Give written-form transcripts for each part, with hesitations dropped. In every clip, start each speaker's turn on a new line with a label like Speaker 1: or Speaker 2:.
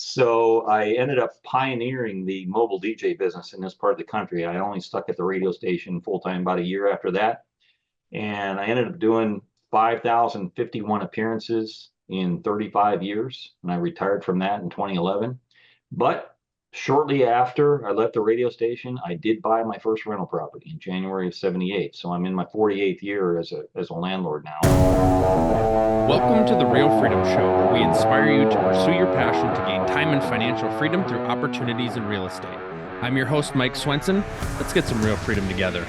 Speaker 1: So I ended up pioneering the mobile DJ business in this part of the country. I only stuck at the radio station full time about a year after that. And I ended up doing 5,051 appearances in 35 years. And I retired from that in 2011. But shortly after I left the radio station, I did buy my first rental property in January of 78. So I'm in my 48th year as a landlord now.
Speaker 2: Welcome to the Real Freedom Show, where we inspire you to pursue your passion to gain time and financial freedom through opportunities in real estate. I'm your host, Mike Swenson. Let's get some real freedom together.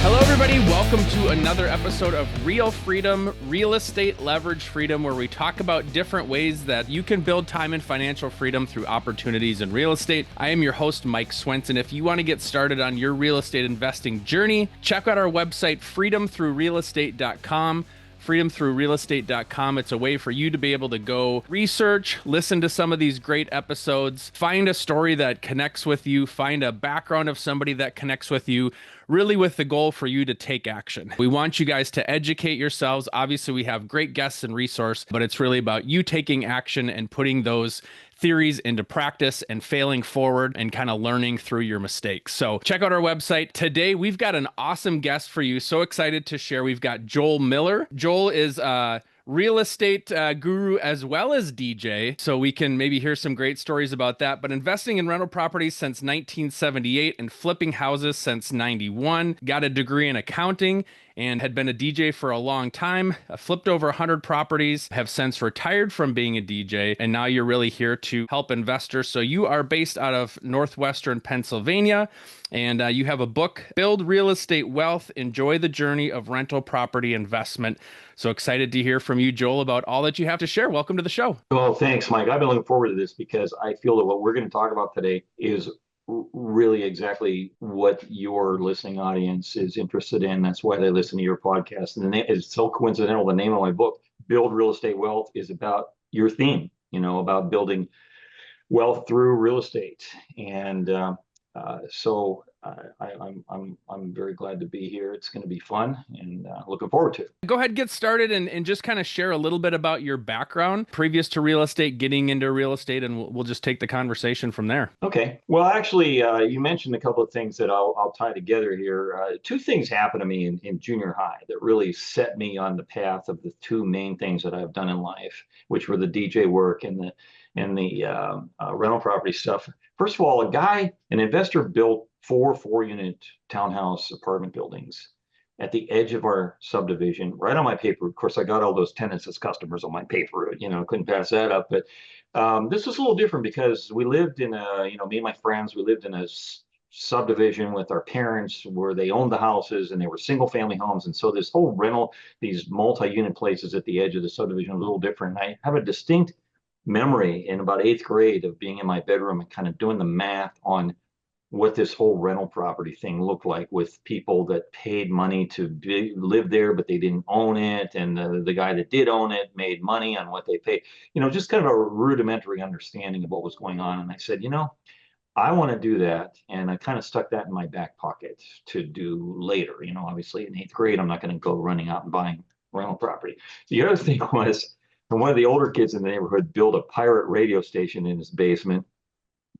Speaker 2: Hello, everybody. Welcome to another episode of Real Freedom, Real Estate Leverage Freedom, where we talk about different ways that you can build time and financial freedom through opportunities in real estate. I am your host, Mike Swenson. If you want to get started on your real estate investing journey, check out our website, freedomthroughrealestate.com. freedomthroughrealestate.com. It's a way for you to be able to go research, listen to some of these great episodes, find a story that connects with you, find a background of somebody that connects with you, really with the goal for you to take action. We want you guys to educate yourselves. Obviously, we have great guests and resource, but it's really about you taking action and putting those theories into practice and failing forward and kind of learning through your mistakes. So check out our website. Today, we've got an awesome guest for you. So excited to share. We've got Joel Miller. Joel is a real estate guru as well as DJ. So we can maybe hear some great stories about that. But investing in rental properties since 1978 and flipping houses since 91. Got a degree in accounting and had been a DJ for a long time. Flipped over 100 properties, have since retired from being a DJ, and now you're really here to help investors. So you are based out of northwestern Pennsylvania, and you have a book, Build Real Estate Wealth, Enjoy the Journey of Rental Property Investment. So excited to hear from you, Joel, about all that you have to share. Welcome to the show.
Speaker 1: Well, thanks, Mike. I've been looking forward to this because I feel that what we're going to talk about today is really exactly what your listening audience is interested in. That's why they listen to your podcast. And it's so coincidental. The name of my book, Build Real Estate Wealth, is about your theme, about building wealth through real estate. And so I'm very glad to be here. It's going to be fun and looking forward to it.
Speaker 2: Go ahead, get started and just kind of share a little bit about your background previous to real estate, getting into real estate, and we'll just take the conversation from there.
Speaker 1: Okay. Well, actually, you mentioned a couple of things that I'll tie together here. Two things happened to me in junior high that really set me on the path of the two main things that I've done in life, which were the DJ work and the rental property stuff. First of all, an investor built four-unit townhouse apartment buildings at the edge of our subdivision, right on my paper. Of course, I got all those tenants as customers on my paper, couldn't pass that up. But this was a little different because we lived in me and my friends, we lived in a subdivision with our parents where they owned the houses and they were single family homes. And so this whole rental, these multi-unit places at the edge of the subdivision, was a little different. And I have a distinct memory in about 8th grade of being in my bedroom and kind of doing the math on what this whole rental property thing looked like, with people that paid money to live there, but they didn't own it. And the guy that did own it made money on what they paid, just kind of a rudimentary understanding of what was going on. And I said, I want to do that. And I kind of stuck that in my back pocket to do later. Obviously in 8th grade, I'm not going to go running out and buying rental property. The other thing was, one of the older kids in the neighborhood built a pirate radio station in his basement.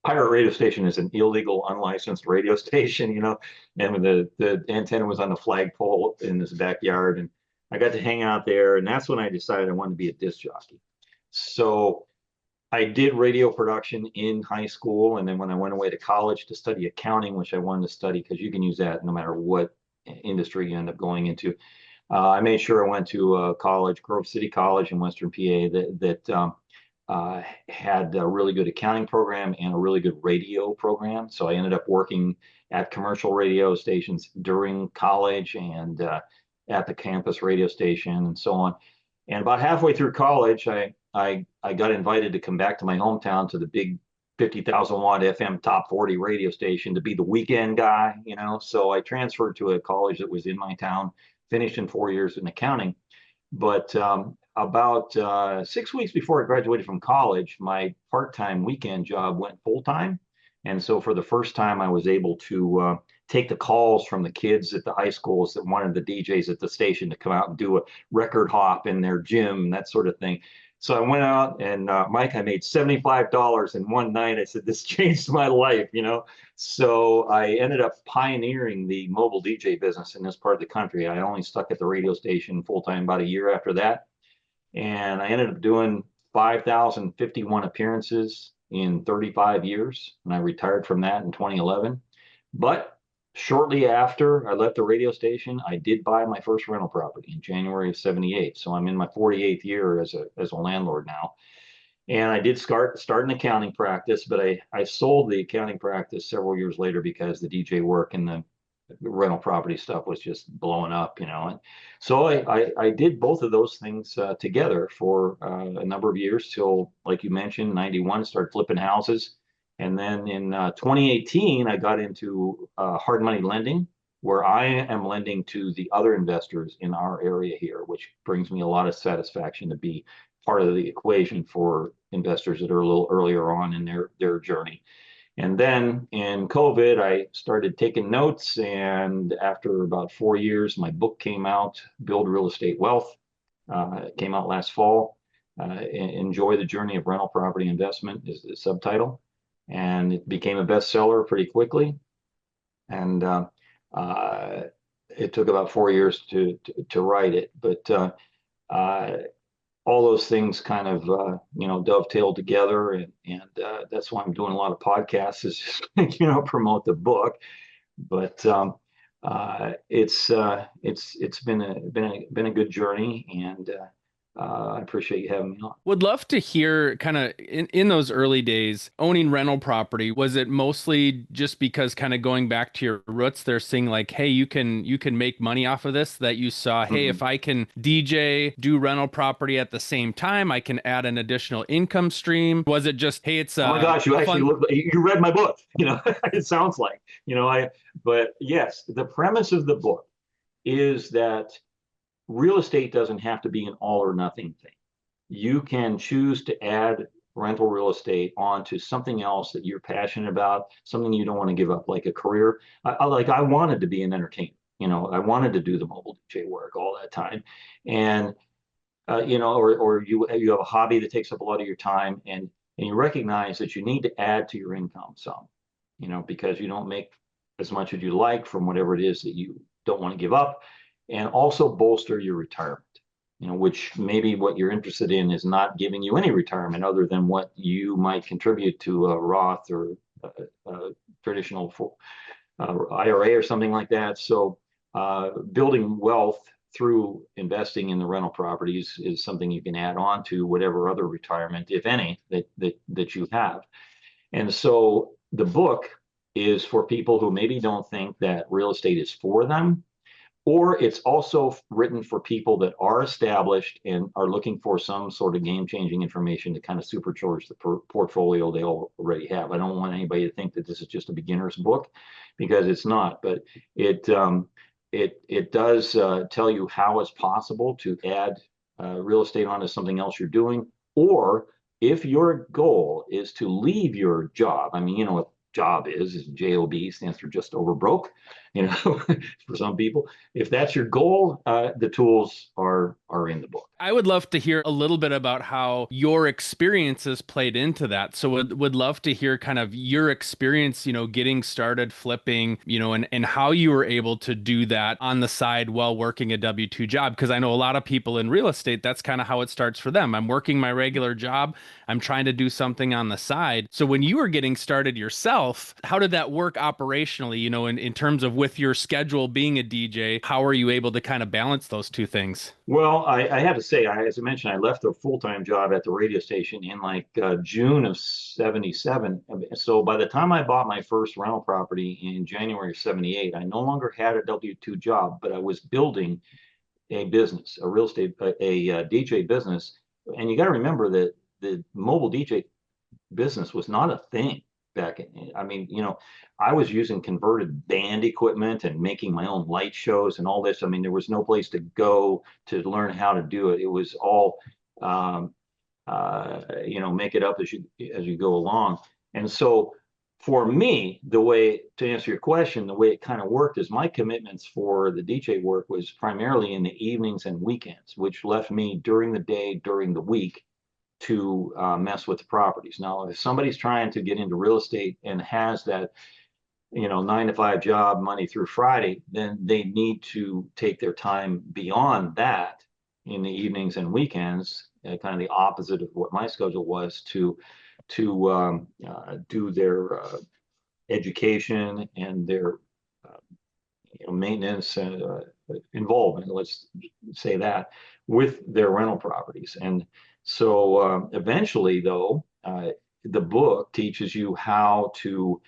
Speaker 1: Pirate radio station is an illegal, unlicensed radio station, and the antenna was on the flagpole in this backyard. And I got to hang out there. And that's when I decided I wanted to be a disc jockey. So I did radio production in high school. And then when I went away to college to study accounting, which I wanted to study because you can use that no matter what industry you end up going into, I made sure I went to college, Grove City College in Western PA, that had a really good accounting program and a really good radio program. So I ended up working at commercial radio stations during college and at the campus radio station and so on. And about halfway through college, I got invited to come back to my hometown to the big 50,000 watt FM top 40 radio station to be the weekend guy, So I transferred to a college that was in my town, finished in 4 years in accounting. But about 6 weeks before I graduated from college, my part-time weekend job went full-time. And so for the first time, I was able to take the calls from the kids at the high schools that wanted the DJs at the station to come out and do a record hop in their gym, that sort of thing. So I went out and Mike, I made $75 in one night. I said, this changed my life, you know? So I ended up pioneering the mobile DJ business in this part of the country. I only stuck at the radio station full time about a year after that. And I ended up doing 5,051 appearances in 35 years. And I retired from that in 2011. But shortly after I left the radio station, I did buy my first rental property in January of 78. So I'm in my 48th year as a landlord now. And I did start an accounting practice, but I sold the accounting practice several years later because the DJ work and the rental property stuff was just blowing up, you know. And so I did both of those things together for a number of years till, like you mentioned, 91, started flipping houses. And then in 2018, I got into hard money lending, where I am lending to the other investors in our area here, which brings me a lot of satisfaction to be part of the equation for investors that are a little earlier on in their journey. And then in COVID, I started taking notes. And after about 4 years, my book came out, Build Real Estate Wealth. It came out last fall. Enjoy the Journey of Rental Property Investment is the subtitle. And it became a bestseller pretty quickly. And it took about 4 years to write it. But all those things kind of dovetailed together, and that's why I'm doing a lot of podcasts, is just, promote the book. But it's been a good journey, and I appreciate you having me on.
Speaker 2: Would love to hear kind of in those early days owning rental property. Was it mostly just because, kind of going back to your roots, they're seeing like, hey, you can make money off of this, that you saw, hey, if I can DJ, do rental property at the same time, I can add an additional income stream? Was it just, hey, it's
Speaker 1: oh my gosh, you actually you read my book, it sounds like, but yes, the premise of the book is that real estate doesn't have to be an all or nothing thing. You can choose to add rental real estate onto something else that you're passionate about, something you don't want to give up, like a career. I wanted to be an entertainer. I wanted to do the mobile DJ work all that time. And, or you have a hobby that takes up a lot of your time, and you recognize that you need to add to your income some, because you don't make as much as you like from whatever it is that you don't want to give up. And also bolster your retirement, which maybe what you're interested in is not giving you any retirement other than what you might contribute to a Roth or a traditional IRA or something like that. So building wealth through investing in the rental properties is something you can add on to whatever other retirement, if any, that you have. And so the book is for people who maybe don't think that real estate is for them, or it's also written for people that are established and are looking for some sort of game-changing information to kind of supercharge the portfolio they already have. I don't want anybody to think that this is just a beginner's book, because it's not. But it does tell you how it's possible to add real estate onto something else you're doing, or if your goal is to leave your job. I mean, what job is JOB, stands for just over broke, for some people. If that's your goal, the tools are in the book.
Speaker 2: I would love to hear a little bit about how your experiences played into that. So would love to hear kind of your experience, getting started flipping, and how you were able to do that on the side while working a W-2 job. Because I know a lot of people in real estate, that's kind of how it starts for them. I'm working my regular job, I'm trying to do something on the side. So when you were getting started yourself, how did that work operationally, in terms of with your schedule being a DJ? How are you able to kind of balance those two things?
Speaker 1: Well, I have to say, as I mentioned, I left a full-time job at the radio station in June of 77. So by the time I bought my first rental property in January of 78, I no longer had a W-2 job, but I was building a business, a real estate, a DJ business. And you got to remember that the mobile DJ business was not a thing back in. I mean, I was using converted band equipment and making my own light shows and all this. I mean, there was no place to go to learn how to do it. It was all, make it up as you go along. And so for me, to answer your question, the way it kind of worked is my commitments for the DJ work was primarily in the evenings and weekends, which left me during the day, during the week to mess with the properties. Now, if somebody's trying to get into real estate and has that, 9 to 5 job Monday through Friday, then they need to take their time beyond that in the evenings and weekends, kind of the opposite of what my schedule was to do their education and their maintenance and involvement, let's say that, with their rental properties. And so eventually, though, the book teaches you how to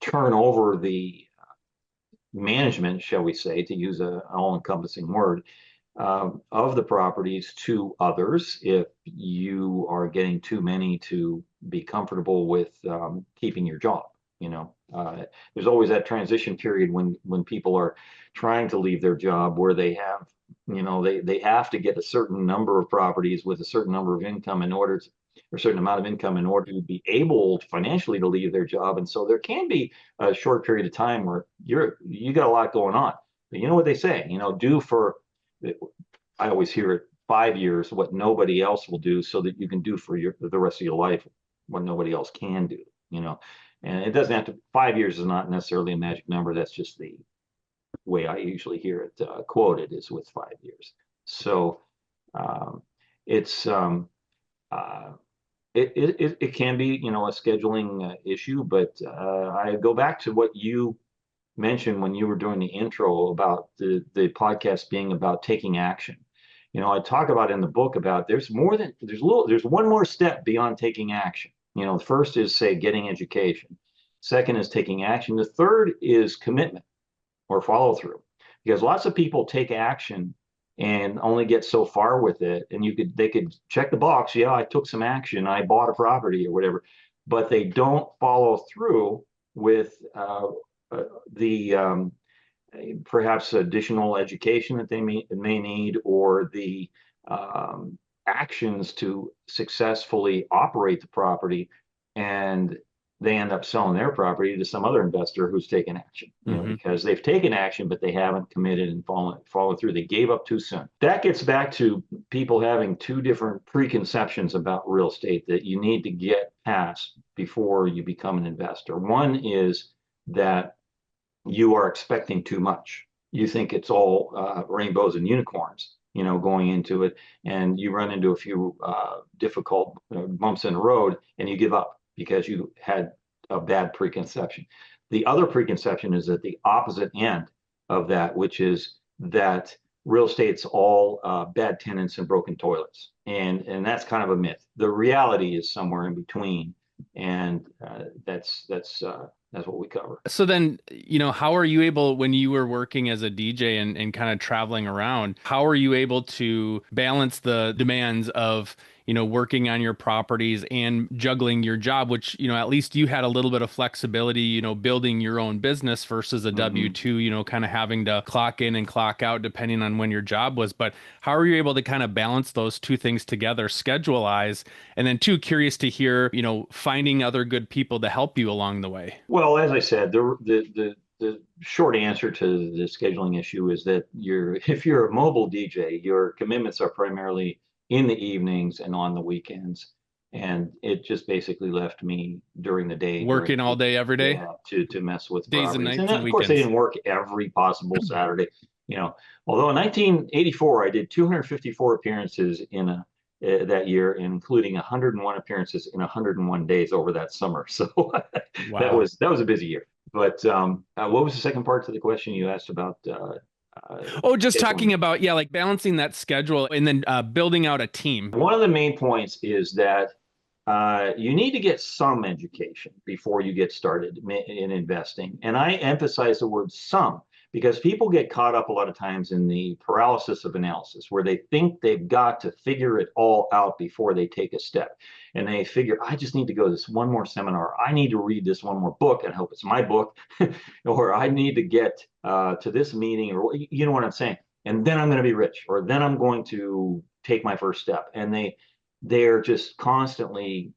Speaker 1: turn over the management, shall we say, to use an all-encompassing word, of the properties to others if you are getting too many to be comfortable with keeping your job. There's always that transition period when people are trying to leave their job where they have, they have to get a certain number of properties with a certain number of income or a certain amount of income in order to be able financially to leave their job. And so there can be a short period of time where you got a lot going on. But you know what they say, I always hear it, 5 years what nobody else will do so that you can do for the rest of your life what nobody else can do, and it doesn't have to, 5 years is not necessarily a magic number. That's just the way I usually hear it quoted, is with 5 years. So it's it can be, a scheduling issue, but I go back to what you mentioned when you were doing the intro about the podcast being about taking action. I talk about in the book about there's one more step beyond taking action. The first is, say, getting education. Second is taking action. The third is commitment or follow through, because lots of people take action and only get so far with it. And they could check the box. Yeah, I took some action. I bought a property or whatever, but they don't follow through with the perhaps additional education that they may need, or the actions to successfully operate the property, and they end up selling their property to some other investor who's taken action, because they've taken action, but they haven't committed and followed through. They gave up too soon. That gets back to people having two different preconceptions about real estate that you need to get past before you become an investor. One is that you are expecting too much. You think it's all rainbows and unicorns, going into it, and you run into a few difficult bumps in the road and you give up because you had a bad preconception. The other preconception is at the opposite end of that, which is that real estate's all bad tenants and broken toilets. And that's kind of a myth. The reality is somewhere in between. And that's what we cover.
Speaker 2: So then, how are you able, when you were working as a DJ and kind of traveling around, how are you able to balance the demands of, working on your properties and juggling your job, which, at least you had a little bit of flexibility, building your own business versus a W-2, kind of having to clock in and clock out depending on when your job was. But how are you able to kind of balance those two things together, schedule-wise? And then two, curious to hear, finding other good people to help you along the way.
Speaker 1: Well, as I said, the short answer to the scheduling issue is that if you're a mobile DJ, your commitments are primarily in the evenings and on the weekends. And it just basically left me during the day
Speaker 2: working all day, every day,
Speaker 1: to mess with
Speaker 2: days
Speaker 1: properties.
Speaker 2: and nights
Speaker 1: And
Speaker 2: and
Speaker 1: of course,
Speaker 2: weekends.
Speaker 1: they didn't work every possible Saturday. Although in 1984, I did 254 appearances in that year, including 101 appearances in 101 days over that summer. So
Speaker 2: Wow.
Speaker 1: that was a busy year. But what was the second part to the question you asked about?
Speaker 2: Just talking about, like balancing that schedule and then building out a team.
Speaker 1: One of the main points is that you need to get some education before you get started in investing. And I emphasize the word some, because people get caught up a lot of times in the paralysis of analysis, where they think they've got to figure it all out before they take a step. And they figure, I just need to go to this one more seminar. I need to read this one more book, and I hope it's my book, or I need to get to this meeting, or you know what I'm saying? And then I'm going to be rich, or then I'm going to take my first step. And they're just constantly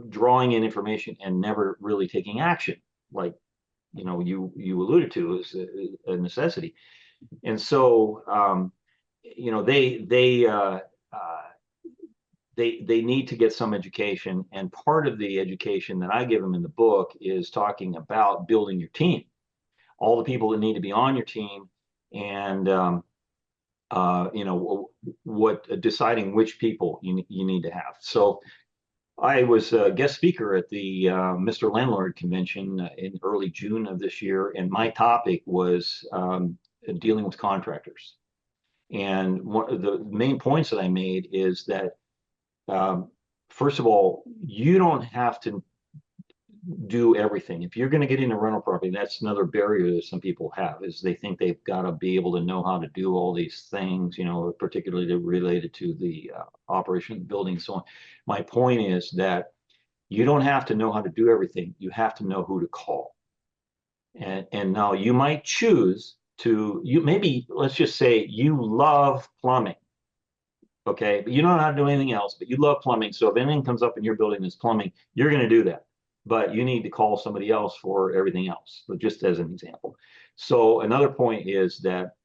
Speaker 1: drawing in information and never really taking action, like you alluded to, is a necessity. And so they need to get some education, and part of the education that I give them in the book is talking about building your team, all the people that need to be on your team, and what deciding which people you need to have. So I was a guest speaker at the Mr. Landlord convention in early June of this year, and my topic was dealing with contractors. And one of the main points that I made is that, first of all, you don't have to do everything. If you're going to get into rental property, that's another barrier that some people have, is they think they've got to be able to know how to do all these things, particularly related to the operation of the building and so on. My point is that you don't have to know how to do everything. You have to know who to call. And now you might choose to, maybe, let's just say you love plumbing. Okay, but you don't know how to do anything else, but you love plumbing. So if anything comes up in your building that's plumbing, you're going to do that. But you need to call somebody else for everything else, but just as an example. So another point is that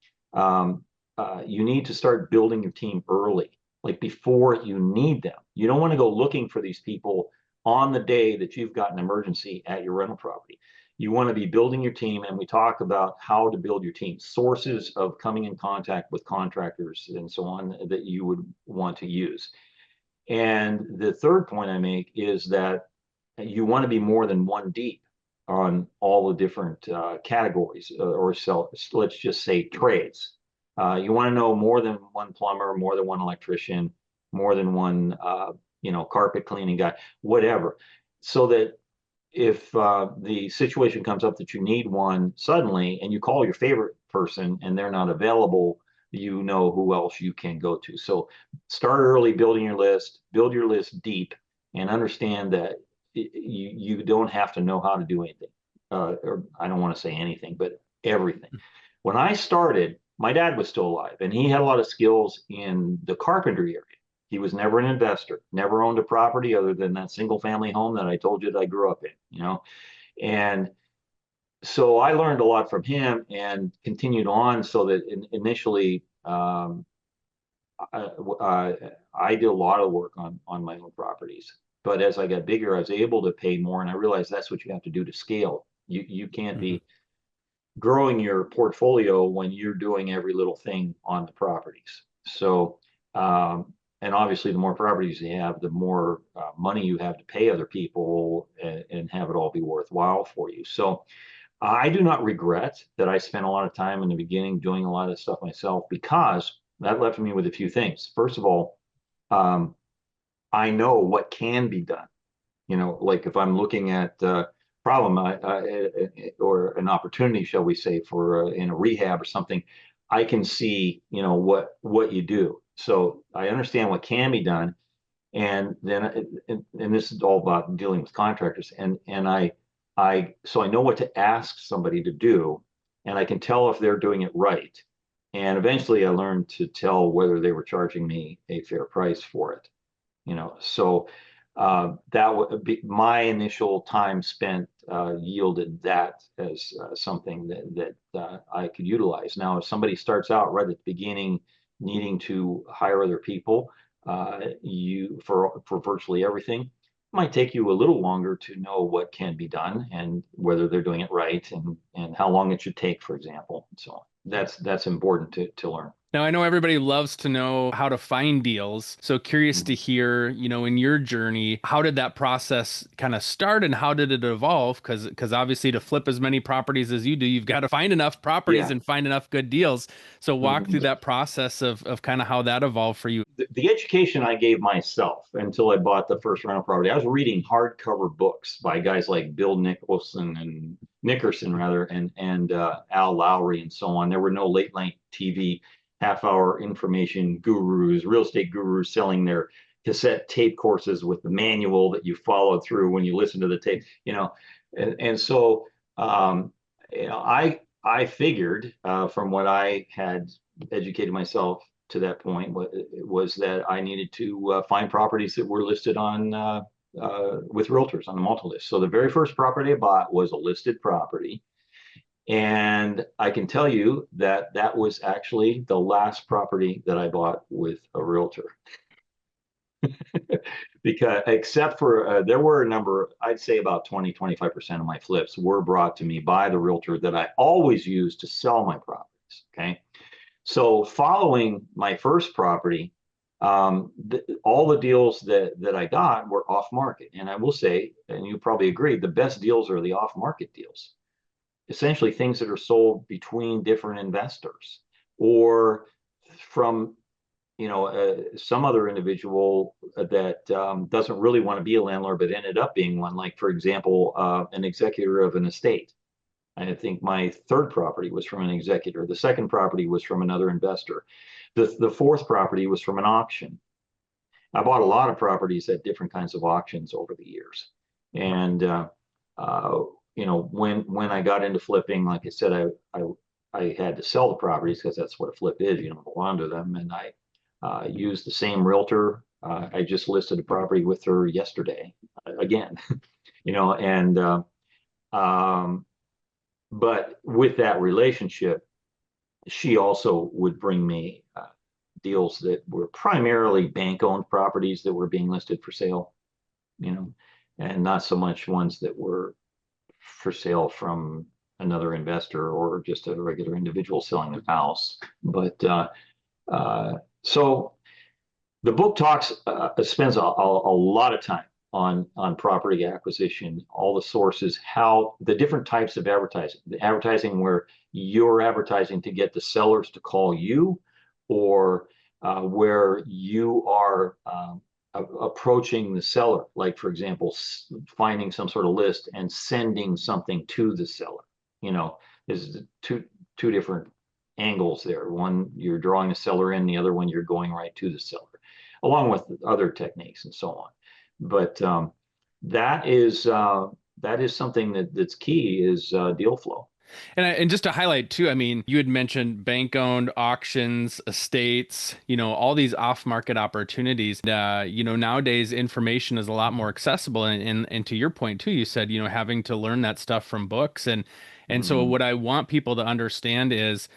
Speaker 1: you need to start building your team early, like before you need them. You don't want to go looking for these people on the day that you've got an emergency at your rental property. You want to be building your team, and we talk about how to build your team, sources of coming in contact with contractors and so on that you would want to use. And the third point I make is that you want to be more than one deep on all the different categories, or let's just say trades. You want to know more than one plumber, more than one electrician, more than one carpet cleaning guy, whatever, so that if the situation comes up that you need one suddenly and you call your favorite person and they're not available, you know who else you can go to. So start early building your list, build your list deep, and understand that you don't have to know how to do anything. Or I don't want to say anything, but everything. When I started, my dad was still alive, and he had a lot of skills in the carpentry area. He was never an investor, never owned a property other than that single family home that I told you that I grew up in, And so I learned a lot from him and continued on, so that initially I did a lot of work on my own properties. But as I got bigger, I was able to pay more, and I realized that's what you have to do to scale. You can't be growing your portfolio when you're doing every little thing on the properties. So and obviously, the more properties you have, the more money you have to pay other people, and have it all be worthwhile for you. So I do not regret that I spent a lot of time in the beginning doing a lot of stuff myself, because that left me with a few things. First of all, I know what can be done. Like if I'm looking at problem or an opportunity, shall we say, for in a rehab or something, I can see what you do. So I understand what can be done, and then and this is all about dealing with contractors, and so I know what to ask somebody to do, and I can tell if they're doing it right. And eventually I learned to tell whether they were charging me a fair price for it. So that would be my initial time spent, yielded that as something that I could utilize. Now, if somebody starts out right at the beginning needing to hire other people, for virtually everything, it might take you a little longer to know what can be done and whether they're doing it right, and how long it should take, for example. So that's important to learn.
Speaker 2: Now, I know everybody loves to know how to find deals. So curious to hear, in your journey, how did that process kind of start and how did it evolve? Because obviously to flip as many properties as you do, you've got to find enough properties
Speaker 1: Yeah.
Speaker 2: and find enough good deals. So walk through
Speaker 1: Mhm.
Speaker 2: that process of kind of how that evolved for you.
Speaker 1: The education I gave myself until I bought the first rental property, I was reading hardcover books by guys like Bill Nickerson rather, and Al Lowry and so on. There were no late night TV half-hour information gurus, real estate gurus selling their cassette tape courses with the manual that you followed through when you listen to the tape, and so I figured, from what I had educated myself to that point, was that I needed to find properties that were listed on with realtors on the multi-list. So the very first property I bought was a listed property. And I can tell you that that was actually the last property that I bought with a realtor. Because except for there were a number, I'd say about 20, 25% of my flips were brought to me by the realtor that I always use to sell my properties. Okay. So following my first property, all the deals that I got were off market. And I will say, and you probably agree, the best deals are the off market deals. Essentially things that are sold between different investors or from some other individual that doesn't really want to be a landlord but ended up being one, like for example an executor of an estate. I think my third property was from an executor. The second property was from another investor. The fourth property was from an auction. I bought a lot of properties at different kinds of auctions over the years. And when I got into flipping, like I said, I had to sell the properties because that's what a flip is. You don't hold on to them. And I used the same realtor. I just listed a property with her yesterday again, and but with that relationship, she also would bring me deals that were primarily bank-owned properties that were being listed for sale, and not so much ones that were for sale from another investor or just a regular individual selling a house. But so the book spends a lot of time on property acquisition, all the sources, how the different types of advertising, the advertising where you're advertising to get the sellers to call you, or where you are approaching the seller, like for example, finding some sort of list and sending something to the seller. There's two different angles there. One, you're drawing a seller in, the other one, you're going right to the seller, along with other techniques and so on. But that is something that's key is deal flow.
Speaker 2: And just to highlight too, I mean, you had mentioned bank-owned auctions, estates, all these off-market opportunities. Nowadays information is a lot more accessible. And to your point too, you said, having to learn that stuff from books. And so what I want people to understand is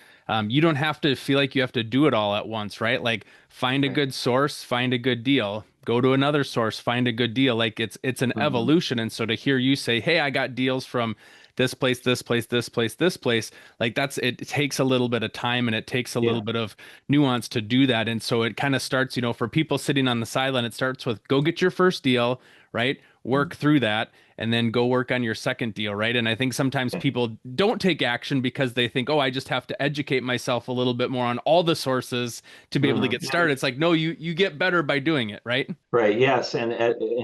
Speaker 2: you don't have to feel like you have to do it all at once, right? Like find a good source, find a good deal, go to another source, find a good deal. Like it's an evolution. And so to hear you say, hey, I got deals from this place, this place, this place, this place, like it takes a little bit of time and it takes a little bit of nuance to do that. And so it kind of starts, for people sitting on the sideline, it starts with go get your first deal, right? Work through that and then go work on your second deal, right? And I think sometimes people don't take action because they think, oh, I just have to educate myself a little bit more on all the sources to be able to get started. It's like, no, you get better by doing it, right?
Speaker 1: Right. Yes. And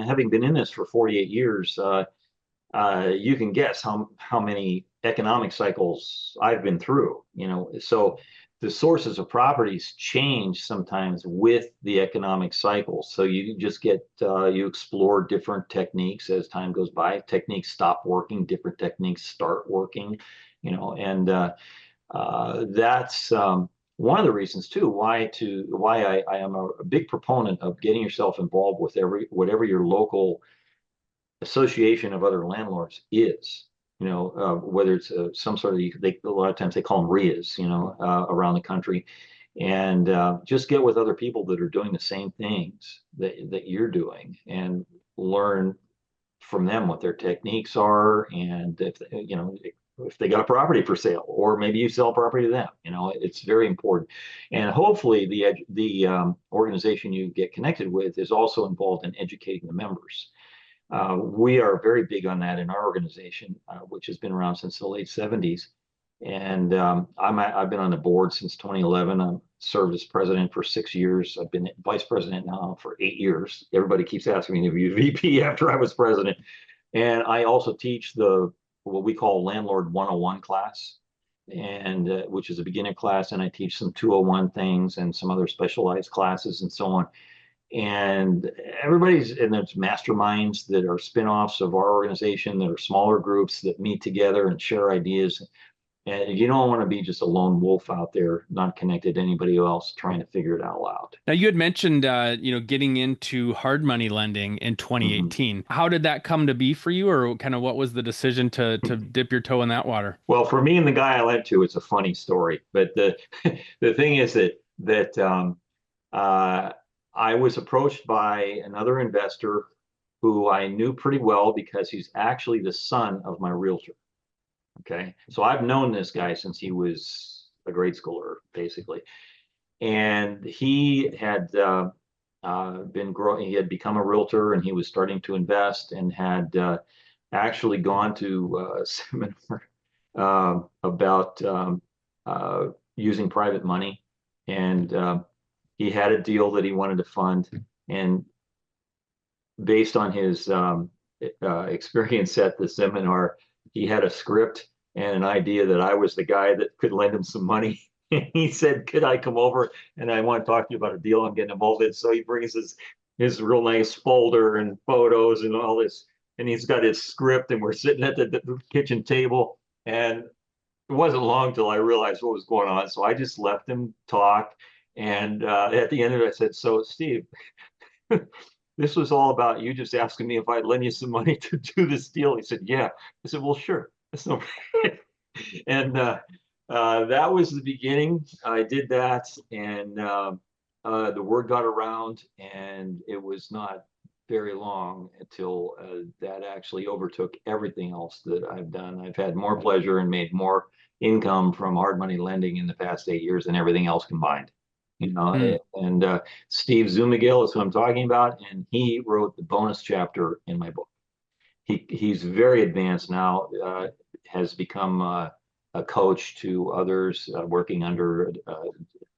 Speaker 1: having been in this for 48 years, you can guess how many economic cycles I've been through. So the sources of properties change sometimes with the economic cycle. So you just you explore different techniques as time goes by. Techniques stop working, different techniques start working. And that's one of the reasons too why I am a big proponent of getting yourself involved with whatever your local association of other landlords is. Whether it's some sort of, a lot of times they call them RIAs, around the country, and just get with other people that are doing the same things that you're doing and learn from them what their techniques are, and if they got a property for sale, or maybe you sell property to them. It's very important. And hopefully the organization you get connected with is also involved in educating the members. We are very big on that in our organization, which has been around since the late 70s. And I've been on the board since 2011. I've served as president for 6 years. I've been vice president now for 8 years. Everybody keeps asking me to be VP after I was president. And I also teach what we call Landlord 101 class, and which is a beginner class. And I teach some 201 things and some other specialized classes and so on. And there's masterminds that are spinoffs of our organization that are smaller groups that meet together and share ideas. And you don't want to be just a lone wolf out there, not connected to anybody else, trying to figure it out loud.
Speaker 2: Now, you had mentioned, getting into hard money lending in
Speaker 1: Mhm.
Speaker 2: 2018. How did that come to be for you, or kind of what was the decision to dip your toe in that water?
Speaker 1: Well, for me and the guy I lent to, it's a funny story. But the the thing is that uh, I was approached by another investor who I knew pretty well because he's actually the son of my realtor. Okay, so I've known this guy since he was a grade schooler, basically, and he had been growing. He had become a realtor, and he was starting to invest, and had actually gone to a seminar about using private money, and he had a deal that he wanted to fund, and based on his experience at the seminar, he had a script and an idea that I was the guy that could lend him some money. He said, "Could I come over and I want to talk to you about a deal I'm getting involved in?" So he brings his real nice folder and photos and all this, and he's got his script, and we're sitting at the kitchen table, and it wasn't long till I realized what was going on. So I just let him talk, and at the end of it, I said, "So Steve." This was all about you just asking me if I'd lend you some money to do this deal. He said, "Yeah." I said, "Well, sure. That's no." And that was the beginning. I did that, and the word got around, and it was not very long until that actually overtook everything else that I've done. I've had more pleasure and made more income from hard money lending in the past 8 years than everything else combined.
Speaker 2: Hmm.
Speaker 1: And Steve Zumigill is who I'm talking about, and he wrote the bonus chapter in my book. He's very advanced now, has become a coach to others, working under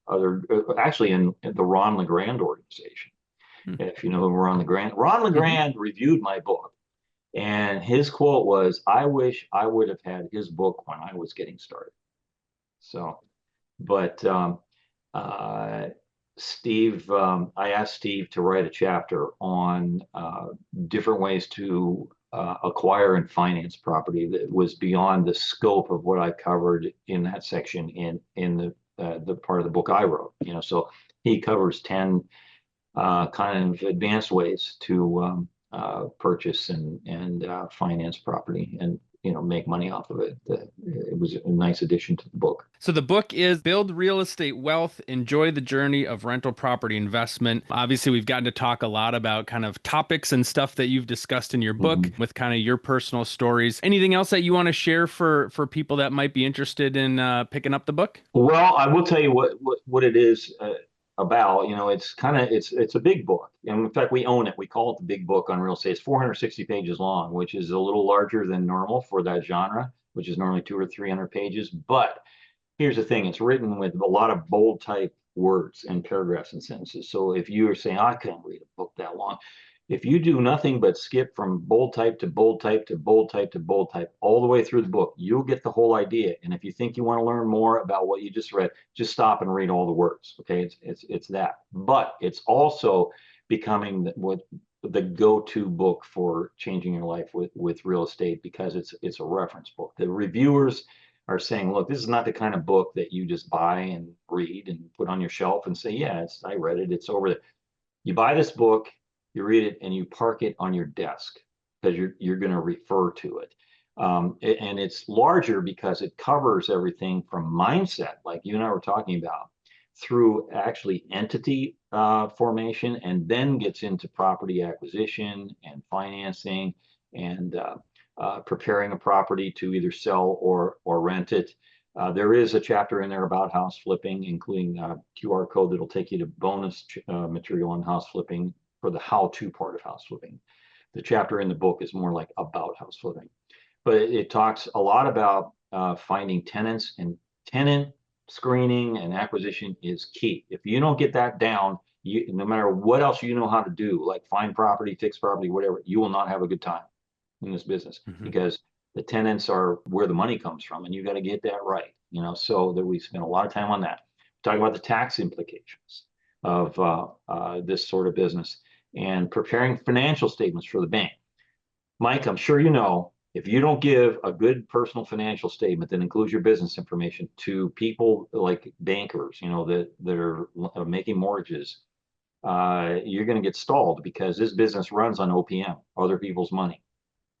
Speaker 1: other, actually in the Ron LeGrand organization. If you know who Ron
Speaker 2: Hmm.
Speaker 1: LeGrand reviewed my book, and his quote was, "I wish I would have had his book when I was getting started." So, but uh, Steve, I asked Steve to write a chapter on different ways to acquire and finance property that was beyond the scope of what I covered in that section in the part of the book I wrote. So he covers 10 kind of advanced ways to purchase and finance property, and make money off of it. It was a nice addition to the book.
Speaker 2: So the book is Build Real Estate Wealth, Enjoy the Journey of Rental Property Investment. Obviously, we've gotten to talk a lot about kind of topics and stuff that you've discussed in your book
Speaker 1: Mhm.
Speaker 2: with kind of your personal stories. Anything else that you want to share for people that might be interested in picking up the book?
Speaker 1: Well, I will tell you what it is about. It's kind of it's a big book, and in fact, we own it. We call it the Big Book on Real Estate. It's 460 pages long, which is a little larger than normal for that genre, which is normally 200 or 300 pages. But here's the thing: it's written with a lot of bold type words and paragraphs and sentences. So if you are saying, "I can't read a book that long," if you do nothing but skip from bold type to bold type to bold type to bold type all the way through the book, you'll get the whole idea. And if you think you want to learn more about what you just read, just stop and read all the words. Okay, it's that. But it's also becoming what the go-to book for changing your life with real estate, because it's a reference book. The reviewers are saying, "Look, this is not the kind of book that you just buy and read and put on your shelf and say, yeah, I read it. It's over there." You buy this book, you read it, and you park it on your desk because you're going to refer to it. And it's larger because it covers everything from mindset, like you and I were talking about, through actually entity formation, and then gets into property acquisition and financing, and preparing a property to either sell or rent it. There is a chapter in there about house flipping, including a QR code that'll take you to bonus material on house flipping for the how-to part of house flipping. The chapter in the book is more like about house flipping, but it talks a lot about finding tenants, and tenant screening and acquisition is key. If you don't get that down, no matter what else you know how to do, like find property, fix property, whatever, you will not have a good time in this business,
Speaker 2: Hmm.
Speaker 1: because the tenants are where the money comes from, and you got to get that right. So that we spend a lot of time on that. Talk about the tax implications of this sort of business, and preparing financial statements for the bank. Mike, I'm sure you know If you don't give a good personal financial statement that includes your business information to people like bankers, that are making mortgages, you're going to get stalled because this business runs on OPM, other people's money.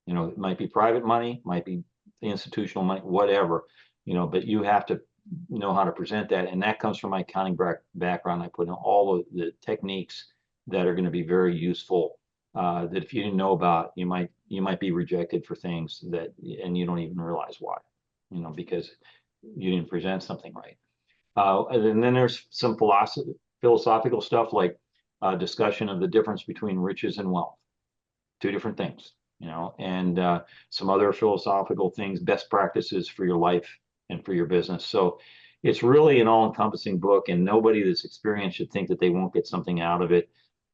Speaker 1: It might be private money, might be institutional money, whatever, but you have to know how to present that. And that comes from my accounting background. I put in all of the techniques that are going to be very useful, that if you didn't know about, you might be rejected for things and you don't even realize why, because you didn't present something right. And then there's some philosophical stuff like discussion of the difference between riches and wealth, two different things, and some other philosophical things, best practices for your life and for your business. So it's really an all-encompassing book, and nobody that's experienced should think that they won't get something out of it.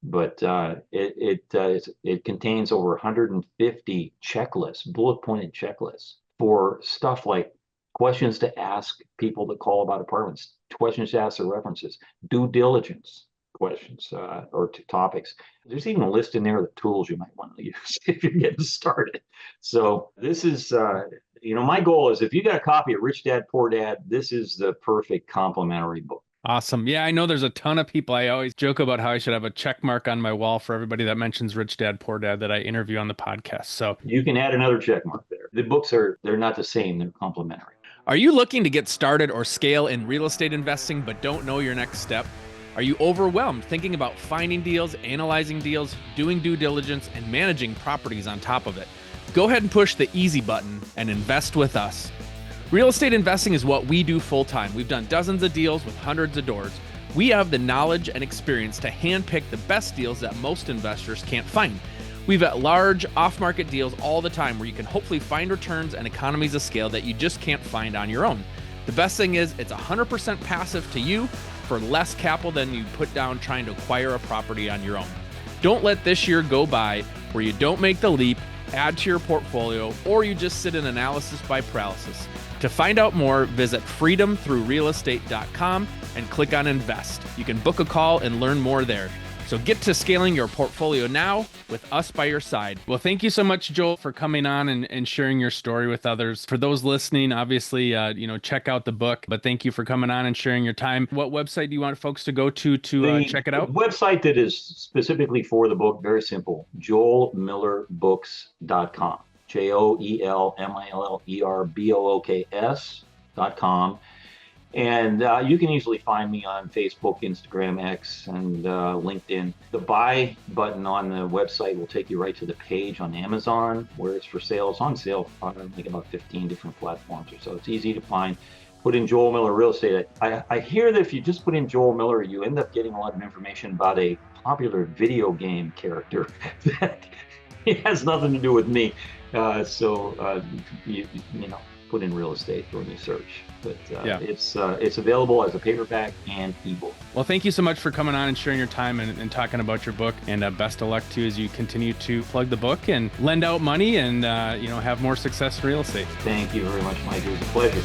Speaker 1: But it contains over 150 checklists, bullet-pointed checklists for stuff like questions to ask people that call about apartments, questions to ask their references, due diligence questions or topics. There's even a list in there of the tools you might want to use if you're getting started. So this is, my goal is if you got a copy of Rich Dad, Poor Dad, this is the perfect complementary book.
Speaker 2: Awesome. Yeah, I know there's a ton of people. I always joke about how I should have a check mark on my wall for everybody that mentions Rich Dad, Poor Dad that I interview on the podcast. So
Speaker 1: you can add another check mark there. The books they're not the same, they're complementary.
Speaker 2: Are you looking to get started or scale in real estate investing but don't know your next step? Are you overwhelmed thinking about finding deals, analyzing deals, doing due diligence, and managing properties on top of it? Go ahead and push the easy button and invest with us. Real estate investing is what we do full-time. We've done dozens of deals with hundreds of doors. We have the knowledge and experience to handpick the best deals that most investors can't find. We've got large off-market deals all the time where you can hopefully find returns and economies of scale that you just can't find on your own. The best thing is it's 100% passive to you for less capital than you put down trying to acquire a property on your own. Don't let this year go by where you don't make the leap, add to your portfolio, or you just sit in analysis by paralysis. To find out more, visit freedomthroughrealestate.com and click on invest. You can book a call and learn more there. So get to scaling your portfolio now with us by your side. Well, thank you so much, Joel, for coming on and sharing your story with others. For those listening, obviously, check out the book, but thank you for coming on and sharing your time. What website do you want folks to go to check it out?
Speaker 1: The website that is specifically for the book, very simple, joelmillerbooks.com, JoelMillerbooks.com. And you can easily find me on Facebook, Instagram, X, and LinkedIn. The buy button on the website will take you right to the page on Amazon where it's for sale. It's on sale on like about 15 different platforms or so. It's easy to find. Put in Joel Miller Real Estate. I hear that if you just put in Joel Miller, you end up getting a lot of information about a popular video game character that it has nothing to do with me. Put in real estate when you search. But it's available as a paperback and ebook.
Speaker 2: Well, thank you so much for coming on and sharing your time and talking about your book. And best of luck to you as you continue to plug the book and lend out money and have more success in real estate.
Speaker 1: Thank you very much, Mike. It was a pleasure.